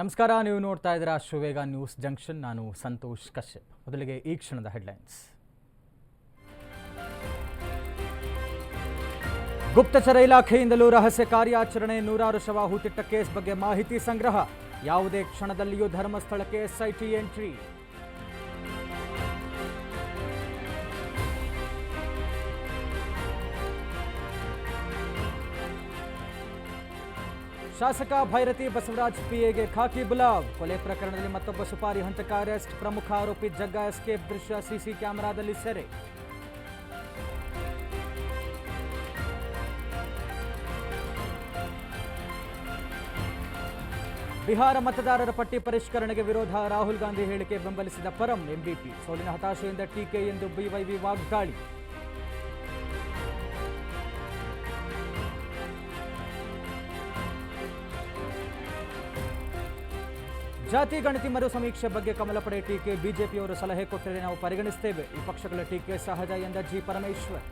ನಮಸ್ಕಾರ, ನೀವು ನೋಡ್ತಾ ಇದ್ದೀರಾ ಶುವೇಗ ನ್ಯೂಸ್ ಜಂಕ್ಷನ್. ನಾನು ಸಂತೋಷ್ ಕಶ್ಯಪ್. ಮೊದಲಿಗೆ ಈ ಕ್ಷಣದ ಹೆಡ್ಲೈನ್ಸ್. ಗುಪ್ತಚರ ಇಲಾಖೆಯಿಂದಲೂ ರಹಸ್ಯ ಕಾರ್ಯಾಚರಣೆ, ನೂರಾರು ಶವ ಹೂತಿಟ್ಟ ಕೇಸ್ ಬಗ್ಗೆ ಮಾಹಿತಿ ಸಂಗ್ರಹ. ಯಾವುದೇ ಕ್ಷಣದಲ್ಲಿಯೂ ಧರ್ಮಸ್ಥಳಕ್ಕೆ ಎಸ್ಐಟಿ ಎಂಟ್ರಿ. ಶಾಸಕ ಭೈರತಿ ಬಸವರಾಜ್ ಪಿಎಗೆ ಖಾಕಿ ಬುಲಾವ್. ಕೊಲೆ ಪ್ರಕರಣದಲ್ಲಿ ಮತ್ತೊಬ್ಬ ಸುಪಾರಿ ಹಂತಕ ಅರೆಸ್ಟ್. ಪ್ರಮುಖ ಆರೋಪಿ ಜಗ್ಗ ಎಸ್ಕೇಪ್ ದೃಶ್ಯ ಸಿಸಿ ಕ್ಯಾಮೆರಾದಲ್ಲಿ ಸೆರೆ. ಬಿಹಾರ ಮತದಾರರ ಪಟ್ಟಿ ಪರಿಷ್ಕರಣೆಗೆ ವಿರೋಧ, ರಾಹುಲ್ ಗಾಂಧಿ ಹೇಳಿಕೆ ಬೆಂಬಲಿಸಿದ ಪರಂ ಎಂಬಿಪಿ. ಸೋಲಿನ ಹತಾಶೆಯಿಂದ ಟೀಕೆ ಎಂದು ಬಿವೈವಿ ವಾಗ್ದಾಳಿ. ಜಾತಿ ಗಣತಿ ಮರು ಸಮೀಕ್ಷೆ ಬಗ್ಗೆ ಕಮಲ ಪಡೆ ಟೀಕೆ. ಬಿಜೆಪಿಯವರು ಸಲಹೆ ಕೊಟ್ಟರೆ ನಾವು ಪರಿಗಣಿಸುತ್ತೇವೆ. ವಿಪಕ್ಷಗಳ ಟೀಕೆ ಸಹಜ ಎಂದ ಜಿ ಪರಮೇಶ್ವರ್.